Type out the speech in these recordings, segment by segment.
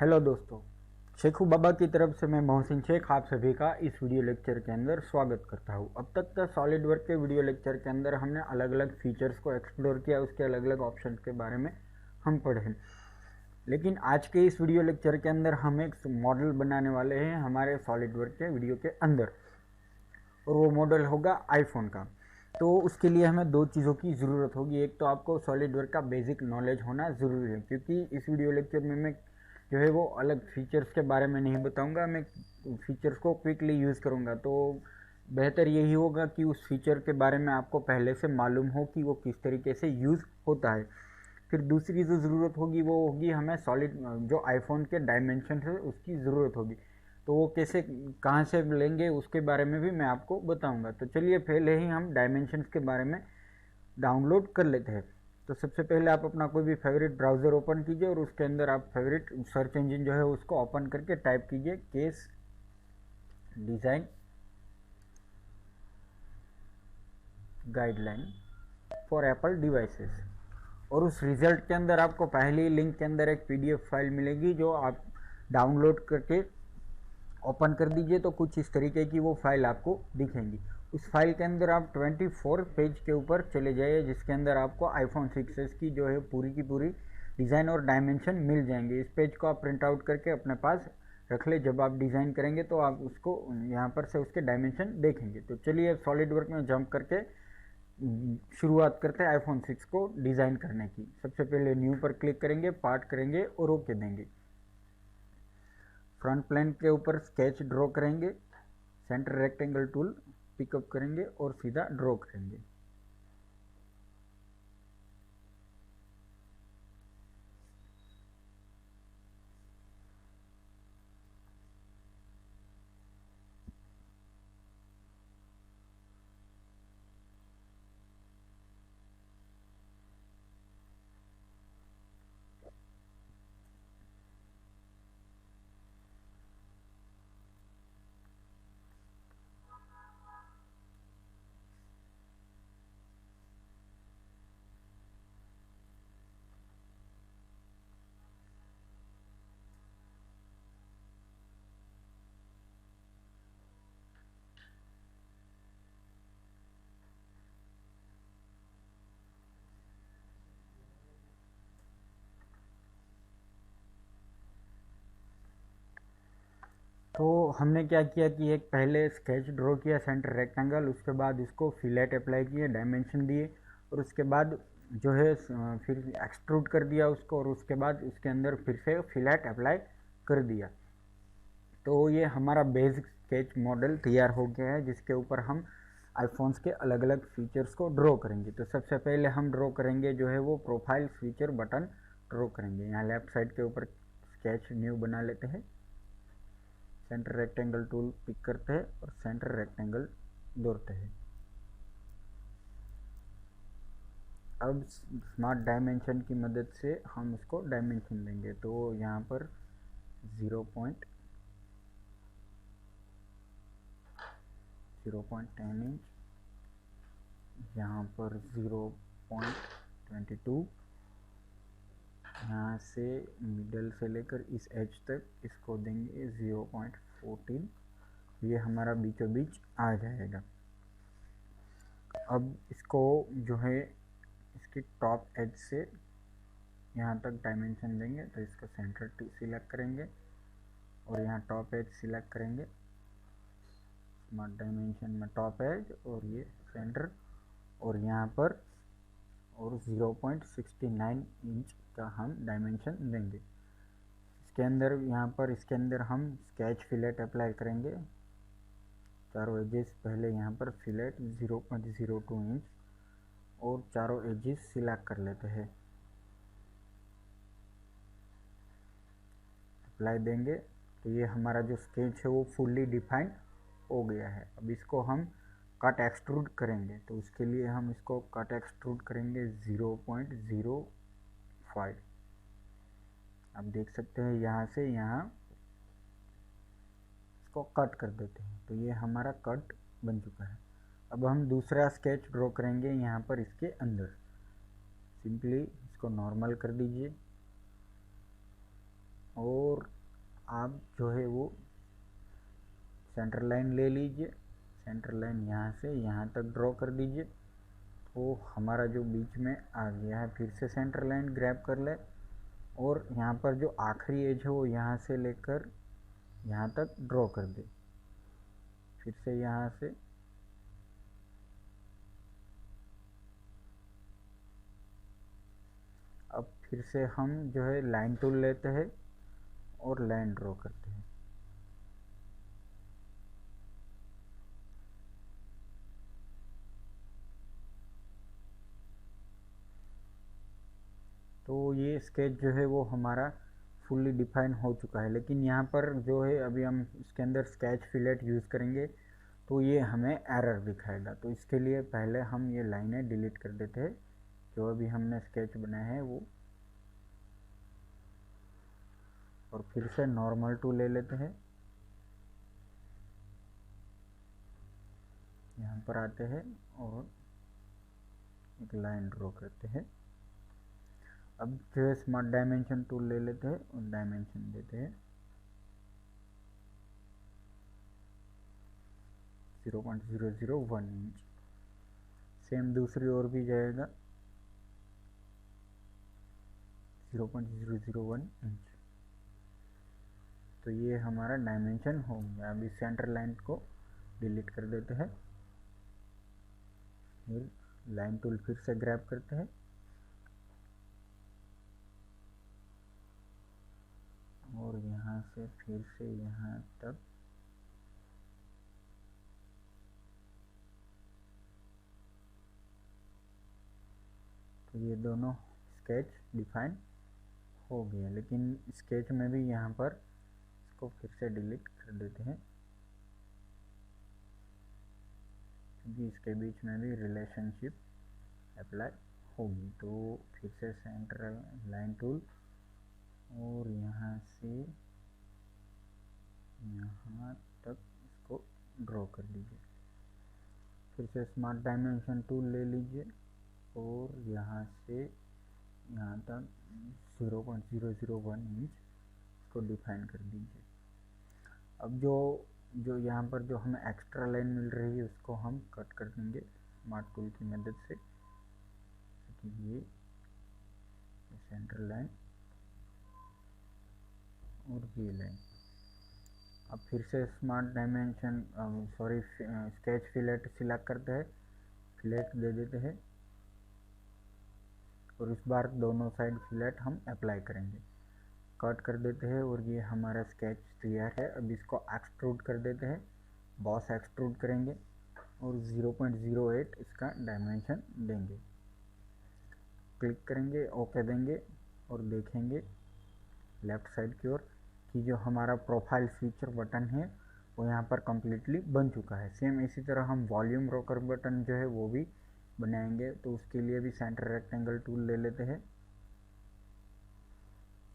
Hello दोस्तों, शेखू बाबा की तरफ से मैं मोहसिन शेख आप सभी का इस वीडियो लेक्चर के अंदर स्वागत करता हूं। अब तक का सॉलिड वर्क के वीडियो लेक्चर के अंदर हमने अलग अलग फीचर्स को एक्सप्लोर किया, उसके अलग अलग ऑप्शन के बारे में हम पढ़े। लेकिन आज के इस वीडियो लेक्चर के अंदर हम एक मॉडल बनाने वाले हैं हमारे सॉलिड वर्क के वीडियो के अंदर, और वो मॉडल होगा आईफोन का। तो उसके लिए हमें दो चीज़ों की ज़रूरत होगी। एक तो आपको सॉलिड वर्क का बेसिक नॉलेज होना ज़रूरी है, क्योंकि इस वीडियो लेक्चर में मैं जो है वो अलग फीचर्स के बारे में नहीं बताऊंगा, मैं फीचर्स को क्विकली यूज़ करूंगा। तो बेहतर यही होगा कि उस फीचर के बारे में आपको पहले से मालूम हो कि वो किस तरीके से यूज़ होता है। फिर दूसरी जो ज़रूरत होगी वो होगी हमें सॉलिड जो आईफोन के डायमेंशन है उसकी ज़रूरत होगी। तो वो कैसे कहाँ से लेंगे उसके बारे में भी मैं आपको बताऊंगा। तो चलिए पहले ही हम डायमेंशंस के बारे में डाउनलोड कर लेते हैं। तो सबसे पहले आप अपना कोई भी फेवरेट ब्राउज़र ओपन कीजिए और उसके अंदर आप फेवरेट सर्च इंजन जो है उसको ओपन करके टाइप कीजिए case design guideline for Apple devices, और उस रिजल्ट के अंदर आपको पहली लिंक के अंदर एक पीडीएफ फाइल मिलेगी जो आप डाउनलोड करके ओपन कर दीजिए। तो कुछ इस तरीके की वो फाइल आपको दिखेंगी। उस फाइल के अंदर आप 24 पेज के ऊपर चले जाइए, जिसके अंदर आपको आईफोन 6s की जो है पूरी की पूरी डिज़ाइन और डायमेंशन मिल जाएंगे। इस पेज को आप प्रिंट आउट करके अपने पास रख ले। जब आप डिज़ाइन करेंगे तो आप उसको यहाँ पर से उसके डायमेंशन देखेंगे। तो चलिए सॉलिड वर्क में जंप करके शुरुआत करते हैं आईफोन 6 को डिज़ाइन करने की। सबसे पहले न्यू पर क्लिक करेंगे, पार्ट करेंगे और ओके देंगे। फ्रंट प्लेन के ऊपर स्केच ड्रॉ करेंगे, सेंटर रेक्टेंगल टूल पिकअप करेंगे और सीधा ड्रॉ करेंगे। तो हमने क्या किया कि एक पहले स्केच ड्रॉ किया सेंटर रेक्टेंगल, उसके बाद इसको फिलेट अप्लाई किए, डायमेंशन दिए, और उसके बाद जो है फिर एक्सट्रूड कर दिया उसको, और उसके बाद उसके अंदर फिर से फिलेट अप्लाई कर दिया। तो ये हमारा बेसिक स्केच मॉडल तैयार हो गया है, जिसके ऊपर हम आईफोन्स के अलग अलग फीचर्स को ड्रॉ करेंगे। तो सबसे पहले हम ड्रॉ करेंगे जो है वो प्रोफाइल फीचर बटन ड्रॉ करेंगे। यहाँ लेफ्ट साइड के ऊपर स्केच न्यू बना लेते हैं, सेंटर रेक्टेंगल टूल पिक करते हैं और सेंटर रेक्टेंगल दौड़ते हैं। अब स्मार्ट डायमेंशन की मदद से हम इसको डायमेंशन देंगे। तो यहाँ पर 0.10 इंच, यहाँ पर 0.22, यहाँ से मिडल से लेकर इस एज तक इसको देंगे 0.14। ये हमारा बीचों बीच आ जाएगा। अब इसको जो है इसकी टॉप एज से यहाँ तक डायमेंशन देंगे। तो इसको सेंटर सिलेक्ट करेंगे और यहाँ टॉप एज सिलेक्ट करेंगे। स्मार्ट डायमेंशन में टॉप एज और ये सेंटर, और यहाँ पर और 0.69 इंच का हम डायमेंशन देंगे। इसके अंदर यहाँ पर इसके अंदर हम स्केच फिलेट अप्लाई करेंगे। चारों एजेस पहले यहाँ पर फिलेट 0.02 इंच और चारों एजेस सिलेक्ट कर लेते हैं, अप्लाई देंगे। तो ये हमारा जो स्केच है वो फुल्ली डिफाइंड हो गया है। अब इसको हम कट एक्सट्रूड करेंगे। तो उसके लिए हम इसको कट एक्सट्रूड करेंगे 0.05। आप देख सकते हैं यहाँ से यहाँ इसको कट कर देते हैं। तो ये हमारा कट बन चुका है। अब हम दूसरा स्केच ड्रॉ करेंगे यहाँ पर इसके अंदर। सिंपली इसको नॉर्मल कर दीजिए और आप जो है वो सेंटर लाइन ले लीजिए, सेंटर लाइन यहाँ से यहाँ तक ड्रॉ कर दीजिए। तो हमारा जो बीच में आ गया है, फिर से सेंटर लाइन ग्रैब कर ले और यहाँ पर जो आखिरी एज है वो यहाँ से लेकर यहाँ तक ड्रॉ कर दे। फिर से यहाँ से अब फिर से हम जो है लाइन टूल लेते हैं और लाइन ड्रॉ करते हैं। तो ये स्केच जो है वो हमारा फुल्ली डिफाइन हो चुका है, लेकिन यहाँ पर जो है अभी हम इसके अंदर स्केच फिलेट यूज़ करेंगे तो ये हमें एरर दिखाएगा। तो इसके लिए पहले हम ये लाइनें डिलीट कर देते हैं जो अभी हमने स्केच बनाया है वो, और फिर से नॉर्मल टूल ले लेते हैं। यहाँ पर आते हैं और एक लाइन ड्रॉ करते हैं। अब जो है स्मार्ट डायमेंशन टूल ले लेते हैं और डायमेंशन देते हैं 0.001 इंच। सेम दूसरी ओर भी जाएगा 0.001 इंच। तो ये हमारा डायमेंशन हो गया। अभी सेंटर लाइन को डिलीट कर देते हैं, फिर लाइन टूल फिर से ग्रैब करते हैं और यहाँ से फिर से यहाँ तक तो ये दोनों स्केच डिफाइन हो गया। लेकिन स्केच में भी यहाँ पर इसको फिर से डिलीट कर देते हैं क्योंकि इसके बीच में भी रिलेशनशिप अप्लाई होगी। तो फिर से सेंटर लाइन टूल और यहाँ से यहाँ तक इसको ड्रॉ कर लीजिए। फिर से स्मार्ट डायमेंशन टूल ले लीजिए और यहाँ से यहाँ तक 0.001 इंच इसको डिफाइन कर दीजिए। अब जो यहाँ पर जो हमें एक्स्ट्रा लाइन मिल रही है उसको हम कट कर देंगे स्मार्ट टूल की मदद से। ये सेंटर लाइन और ये लाइन। अब फिर से smart dimension sketch fillet select करते हैं, फिलेट दे देते हैं और इस बार दोनों साइड फिलेट हम अप्लाई करेंगे। कट कर देते हैं और ये हमारा स्केच तैयार है। अब इसको एक्सट्रूड कर देते हैं, बॉस एक्सट्रूड करेंगे और 0.08 इसका डायमेंशन देंगे। क्लिक करेंगे, ओके देंगे और देखेंगे लेफ़्ट साइड की ओर कि जो हमारा प्रोफाइल फीचर बटन है वो यहाँ पर कम्प्लीटली बन चुका है। सेम इसी तरह हम वॉल्यूम रोकर बटन जो है वो भी बनाएंगे। तो उसके लिए भी सेंटर रेक्टेंगल टूल ले लेते हैं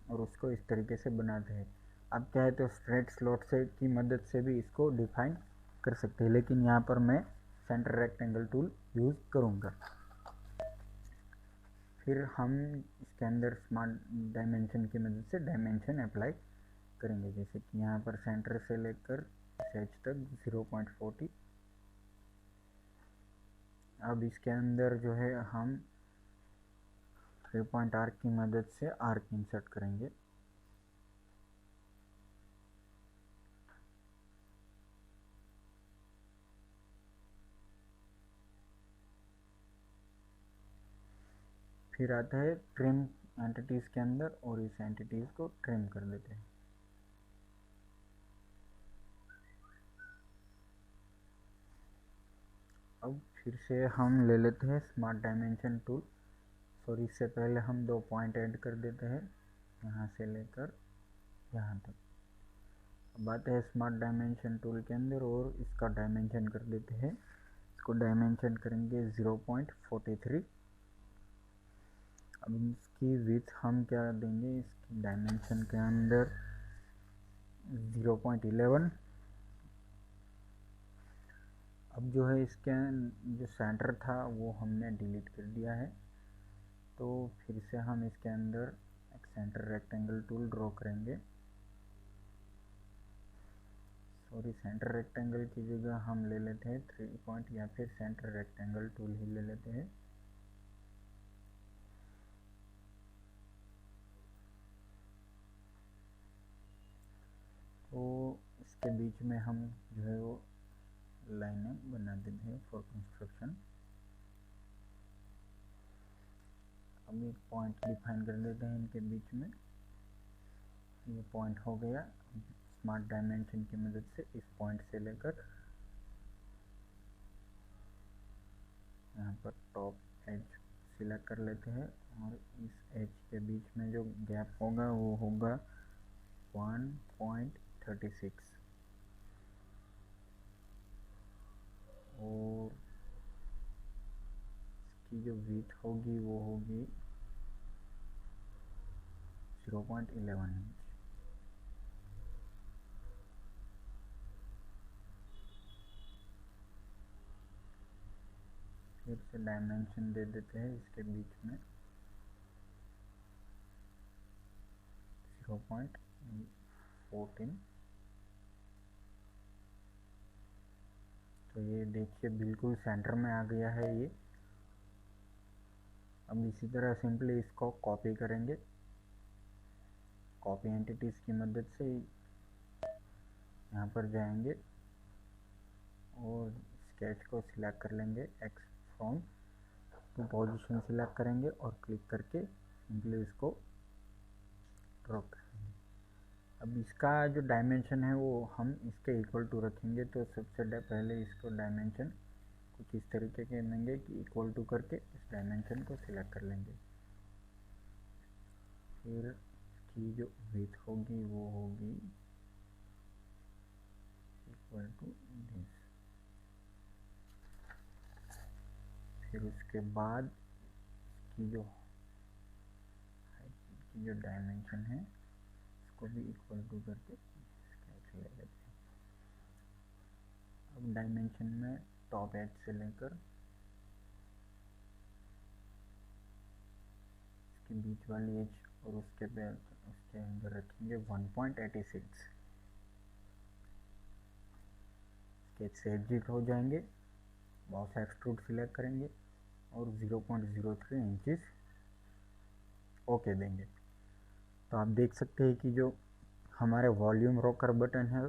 और उसको इस तरीके से बनाते हैं। अब चाहे तो स्ट्रेट स्लॉट से की मदद से भी इसको डिफाइन कर सकते हैं, लेकिन यहाँ पर मैं सेंटर रेक्टेंगल टूल यूज़ करूँगा। फिर हम इसके अंदर स्मार्ट डायमेंशन की मदद से डायमेंशन अप्लाई करेंगे, जैसे कि यहाँ पर सेंटर से लेकर एच तक 0.40। अब इसके अंदर जो है हम 3 पॉइंट आर्क की मदद से आर्क इंसर्ट करेंगे। फिर आता है ट्रिम एंटिटीज़ के अंदर और इस एंटिटीज़ को ट्रिम कर देते हैं। अब फिर से हम ले लेते हैं स्मार्ट डायमेंशन टूल। इससे पहले हम 2 पॉइंट ऐड कर देते हैं यहाँ से लेकर यहाँ तक। अब आते हैं स्मार्ट डायमेंशन टूल के अंदर और इसका डायमेंशन कर देते हैं। इसको डायमेंशन करेंगे 0.43। अब इसकी विड्थ हम क्या देंगे, इसकी डायमेंशन के अंदर 0.11। अब जो है इसके जो सेंटर था वो हमने डिलीट कर दिया है। तो फिर से हम इसके अंदर एक सेंटर रेक्टेंगल टूल ड्रॉ करेंगे सॉरी, सेंटर रेक्टेंगल की जगह हम ले लेते हैं 3 पॉइंट या फिर सेंटर रेक्टेंगल टूल ही ले लेते हैं। तो इसके बीच में हम जो है वो लाइनें बना देते हैं फॉर कंस्ट्रक्शन। अब एक पॉइंट डिफाइन कर देते हैं इनके बीच में। ये पॉइंट हो गया। स्मार्ट डायमेंशन की मदद से इस पॉइंट से लेकर यहाँ पर टॉप एज सिलेक्ट कर लेते हैं और इस एज के बीच में जो गैप होगा वो होगा 1.36 और इसकी जो विड्थ होगी वो होगी 0.11 इंच। फिर से डायमेंशन दे देते हैं इसके बीच में 0.14। तो ये देखिए बिल्कुल सेंटर में आ गया है ये। अब इसी तरह सिंपली इसको कॉपी करेंगे। कॉपी एंटिटीज की मदद से यहाँ पर जाएंगे और स्केच को सिलेक्ट कर लेंगे। X from two position select करेंगे और क्लिक करके सिंपली इसको ड्रॉ करेंगे। अब इसका जो डायमेंशन है वो हम इसके इक्वल टू रखेंगे। तो सबसे पहले इसको डायमेंशन कुछ इस तरीके के देंगे कि इक्वल टू करके इस डायमेंशन को सिलेक्ट कर लेंगे। फिर की जो विड्थ होगी वो होगी इक्वल टू दिस। फिर उसके बाद की जो डायमेंशन है इसको भी इक्वल टू करके स्केच ले लेते हैं। अब डायमेंशन में टॉप एज से लेकर इसके बीच वाली एज और उसके अंदर रखेंगे 1.86। स्केच से एग्जिट हो जाएंगे, बॉस एक्सट्रूड सिलेक्ट करेंगे और 0.03 इंचेस ओके देंगे। तो आप देख सकते हैं कि जो हमारे वॉल्यूम रॉकर बटन है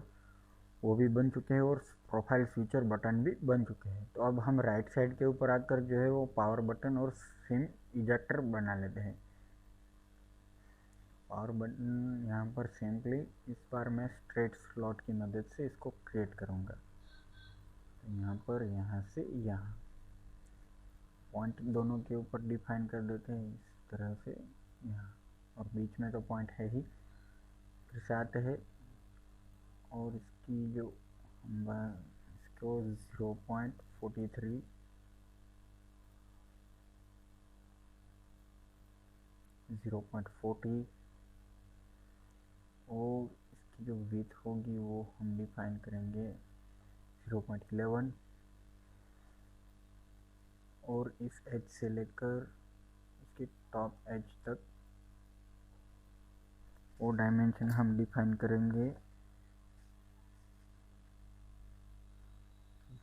वो भी बन चुके हैं और प्रोफाइल फीचर बटन भी बन चुके हैं। तो अब हम राइट साइड के ऊपर आकर जो है वो पावर बटन और सिम इजेक्टर बना लेते हैं। पावर बटन यहाँ पर सिंपली इस बार मैं स्ट्रेट स्लॉट की मदद से इसको क्रिएट करूँगा। तो यहाँ पर यहाँ से यहाँ पॉइंट दोनों के ऊपर डिफाइन कर देते हैं इस तरह से यहाँ, और बीच में तो पॉइंट है ही। फिर से आते हैं और इसकी जो इसको 0.43 0.40 और इसकी जो विड्थ होगी वो हम डिफाइन करेंगे 0.11 और इस एज से लेकर इसकी टॉप एज तक वो डायमेंशन हम डिफाइन करेंगे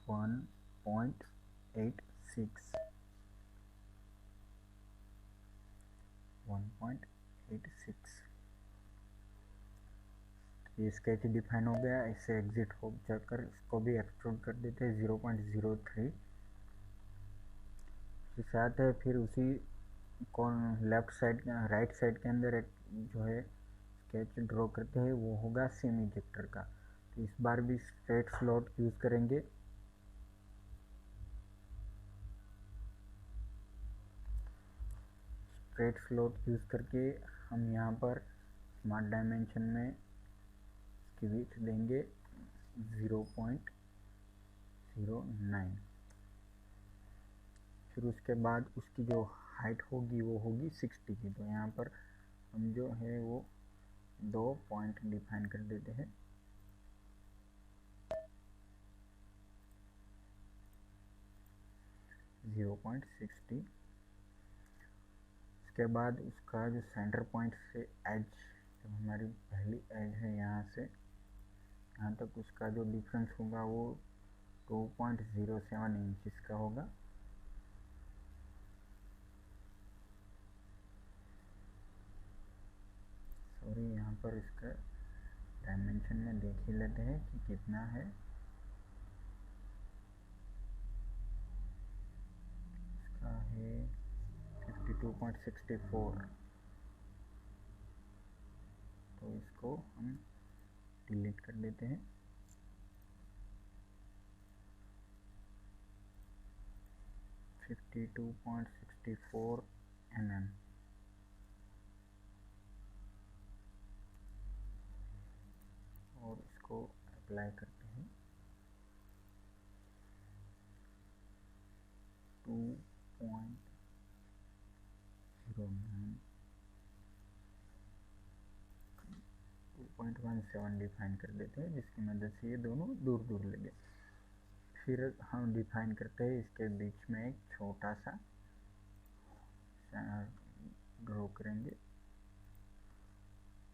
1.86। ये स्केच डिफाइन हो गया। इससे एग्जिट हो जाकर इसको भी एक्सट्रूड कर देते हैं 0.03। इसके साथ है फिर उसी कौन लेफ्ट साइड राइट साइड के अंदर एक जो है स्केच ड्रॉ करते हैं वो होगा सिम इजेक्टर का। तो इस बार भी स्ट्रेट स्लॉट यूज़ करेंगे। स्ट्रेट स्लॉट यूज़ करके हम यहाँ पर स्मार्ट डायमेंशन में इसकी विड्थ देंगे 0.09। फिर उसके बाद उसकी जो हाइट होगी वो होगी 60 की। तो यहाँ पर हम जो है वो 2 पॉइंट डिफाइन कर देते हैं। .60। उसके बाद उसका जो सेंटर पॉइंट से एज जो हमारी पहली एज है यहाँ से यहाँ तक उसका जो डिफरेंस होगा वो 2.07 इंचेस का होगा। सॉरी, यहाँ पर इसका डायमेंशन में देख ही लेते हैं कि कितना है। इसका है 52.64। तो इसको हम डिलीट कर देते हैं। (52.64 mm) और इसको अप्लाई करते हैं 2.09 2.17 डिफाइन कर देते हैं, जिसकी मदद से ये दोनों दूर दूर लगे। फिर हम डिफाइन करते हैं इसके बीच में एक छोटा सा ड्रॉ करेंगे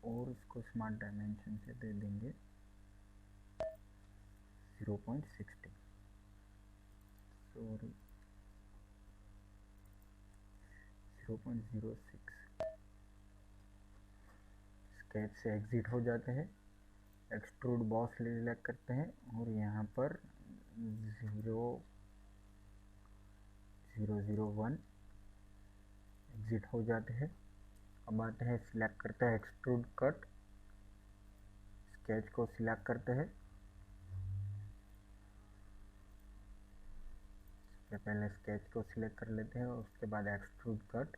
और इसको स्मार्ट डायमेंशन से दे देंगे 0.60, सॉरी 0.06। स्केच से एग्जिट हो जाते हैं, एक्सट्रूड बॉस सिलेक्ट करते हैं और यहाँ पर 0.001 एग्जिट हो जाते हैं। अब आते हैं, सिलेक्ट करते हैं एक्सट्रूड कट, स्केच को सिलेक्ट करते हैं। पहले स्केच को सिलेक्ट कर लेते हैं और उसके बाद एक्सट्रूड कट।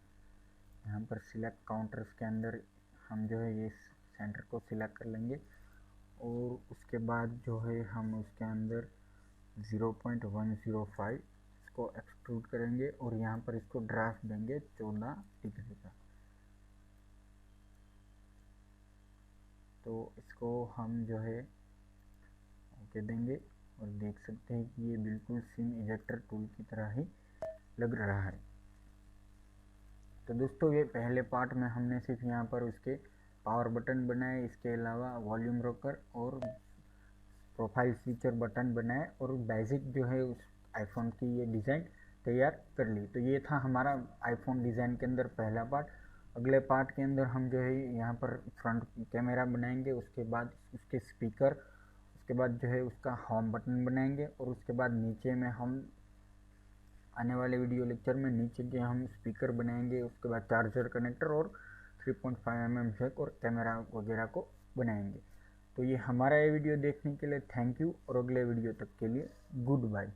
यहाँ पर सिलेक्ट काउंटर्स के अंदर हम जो है ये सेंटर को सिलेक्ट कर लेंगे और उसके बाद जो है हम उसके अंदर 0.105 इसको एक्सट्रूड करेंगे और यहाँ पर इसको ड्राफ्ट देंगे 14 डिग्री का। तो इसको हम जो है ओके देंगे और देख सकते हैं कि ये बिल्कुल सीन इजेक्टर टूल की तरह ही लग रहा है। तो दोस्तों, ये पहले पार्ट में हमने सिर्फ यहाँ पर उसके पावर बटन बनाए, इसके अलावा वॉल्यूम रोकर और प्रोफाइल फीचर बटन बनाए और बेसिक जो है उस आईफोन की ये डिज़ाइन तैयार कर ली। तो ये था हमारा आईफोन डिज़ाइन के अंदर पहला पार्ट। अगले पार्ट के अंदर हम जो है यहाँ पर फ्रंट कैमरा बनाएंगे, उसके बाद उसके स्पीकर, उसके बाद जो है उसका होम बटन बनाएंगे और उसके बाद नीचे में हम आने वाले वीडियो लेक्चर में नीचे के हम स्पीकर बनाएंगे, उसके बाद चार्जर कनेक्टर और 3.5 mm जैक और कैमरा वगैरह को बनाएंगे। तो ये हमारा ये वीडियो देखने के लिए थैंक यू और अगले वीडियो तक के लिए गुड बाय।